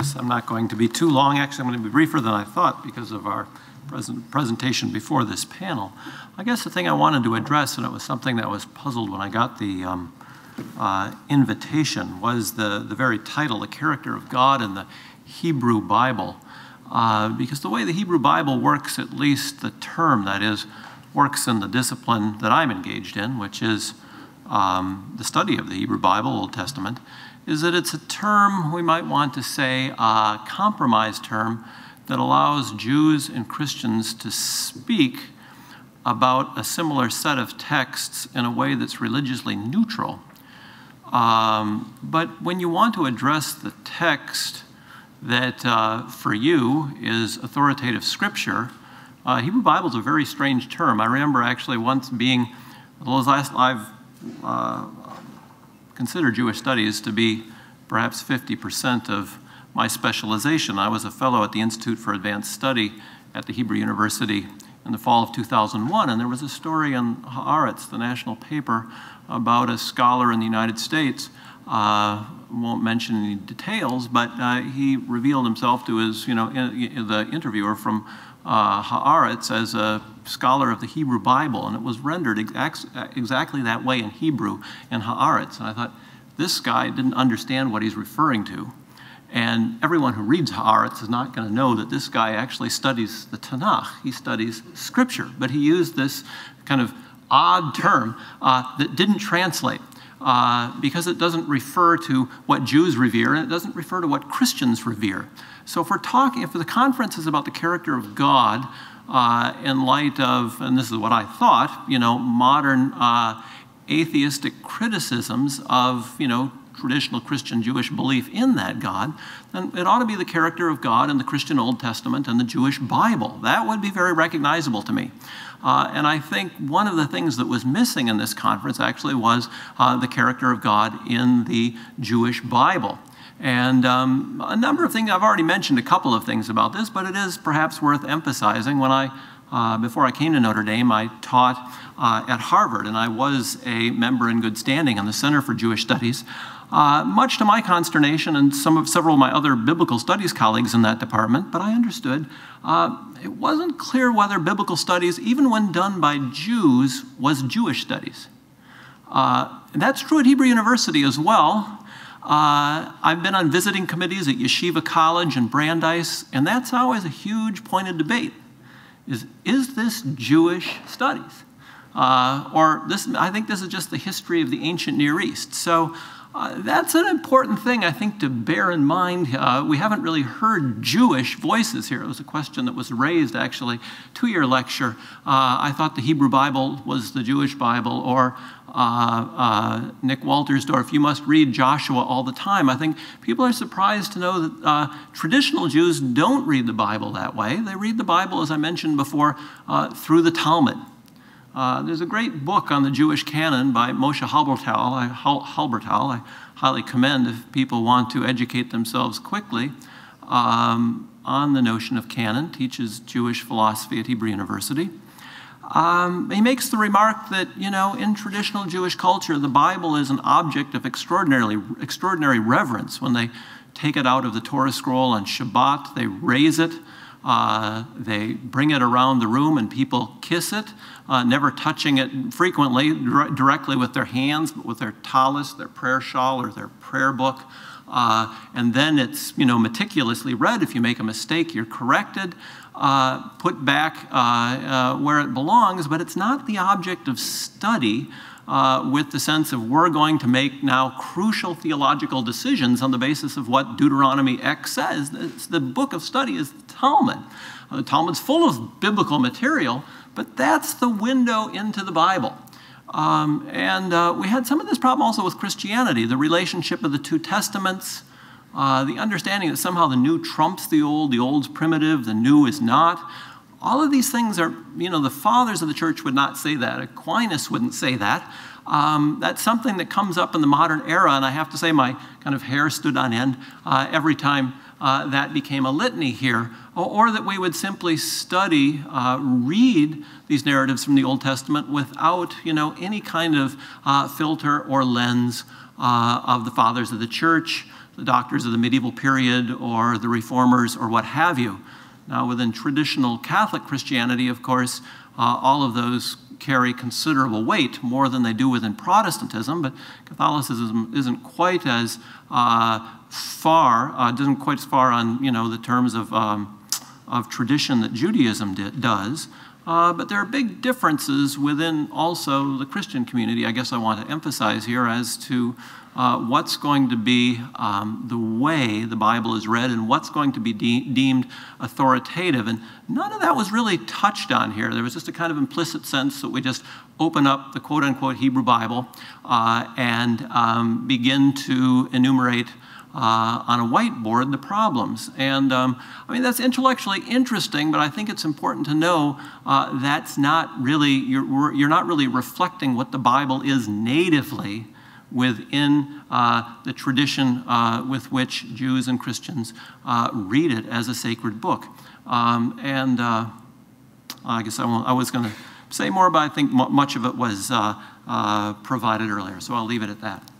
guess I'm not going to be too long. Actually, I'm going to be briefer than I thought because of our presentation before this panel. I guess the thing I wanted to address, and it was something that was puzzled when I got the invitation, was the very title, The Character of God in the Hebrew Bible. Because the way the Hebrew Bible works, at least the term, that is, works in the discipline that I'm engaged in, which is the study of the Hebrew Bible, Old Testament, is that it's a term, we might want to say, a compromise term that allows Jews and Christians to speak about a similar set of texts in a way that's religiously neutral. But when you want to address the text that for you is authoritative scripture, Hebrew Bible is a very strange term. I remember actually once being, I've consider Jewish studies to be perhaps 50% of my specialization. I was a fellow at the Institute for Advanced Study at the Hebrew University in the fall of 2001, and there was a story in Haaretz, the national paper, about a scholar in the United States. Won't mention any details, but he revealed himself to his, the interviewer from Haaretz as a scholar of the Hebrew Bible, and it was rendered exactly that way in Hebrew in Haaretz. And I thought, this guy didn't understand what he's referring to. And everyone who reads Haaretz is not going to know that this guy actually studies the Tanakh. He studies Scripture. But he used this kind of odd term that didn't translate because it doesn't refer to what Jews revere, and it doesn't refer to what Christians revere. So if the conference is about the character of God in light of, and this is what I thought, modern atheistic criticisms of, traditional Christian Jewish belief in that God, then it ought to be the character of God in the Christian Old Testament and the Jewish Bible. That would be very recognizable to me. And I think one of the things that was missing in this conference actually was the character of God in the Jewish Bible. And a number of things, I've already mentioned a couple of things about this, but it is perhaps worth emphasizing. When before I came to Notre Dame, I taught at Harvard, and I was a member in good standing on the Center for Jewish Studies. Much to my consternation and several of my other biblical studies colleagues in that department, but I understood it wasn't clear whether biblical studies, even when done by Jews, was Jewish studies. And that's true at Hebrew University as well. I've been on visiting committees at Yeshiva College and Brandeis, and that's always a huge point of debate. Is this Jewish studies? I think this is just the history of the ancient Near East. So that's an important thing, I think, to bear in mind. We haven't really heard Jewish voices here. It was a question that was raised, actually, to your lecture. I thought the Hebrew Bible was the Jewish Bible, or Nick Waltersdorf, you must read Joshua all the time. I think people are surprised to know that traditional Jews don't read the Bible that way. They read the Bible, as I mentioned before, through the Talmud. There's a great book on the Jewish canon by Moshe Halbertal. I highly commend if people want to educate themselves quickly on the notion of canon. Teaches Jewish philosophy at Hebrew University. He makes the remark that, in traditional Jewish culture, the Bible is an object of extraordinary reverence. When they take it out of the Torah scroll on Shabbat, they raise it. They bring it around the room and people kiss it, never touching it frequently directly with their hands, but with their talis, their prayer shawl, or their prayer book. And then it's meticulously read. If you make a mistake, you're corrected, put back where it belongs, but it's not the object of study with the sense of we're going to make now crucial theological decisions on the basis of what Deuteronomy X says. The book of study is the Talmud. The Talmud's full of biblical material, but that's the window into the Bible. We had some of this problem also with Christianity, the relationship of the two testaments, the understanding that somehow the new trumps the old's primitive, the new is not. All of these things are, the fathers of the church would not say that. Aquinas wouldn't say that. That's something that comes up in the modern era, and I have to say my kind of hair stood on end every time that became a litany here, or that we would simply study, read these narratives from the Old Testament without, any kind of filter or lens of the fathers of the church, the doctors of the medieval period, or the reformers, or what have you. Now, within traditional Catholic Christianity, of course, all of those carry considerable weight, more than they do within Protestantism, but Catholicism isn't quite as doesn't quite as far on, the terms of tradition that Judaism does. But there are big differences within also the Christian community, I guess I want to emphasize here, as to what's going to be the way the Bible is read and what's going to be deemed authoritative. And none of that was really touched on here. There was just a kind of implicit sense that we just open up the quote-unquote Hebrew Bible and begin to enumerate on a whiteboard the problems. And that's intellectually interesting, but I think it's important to know that's not really, you're not really reflecting what the Bible is natively within the tradition with which Jews and Christians read it as a sacred book. I guess I was going to say more, but I think much of it was provided earlier, so I'll leave it at that.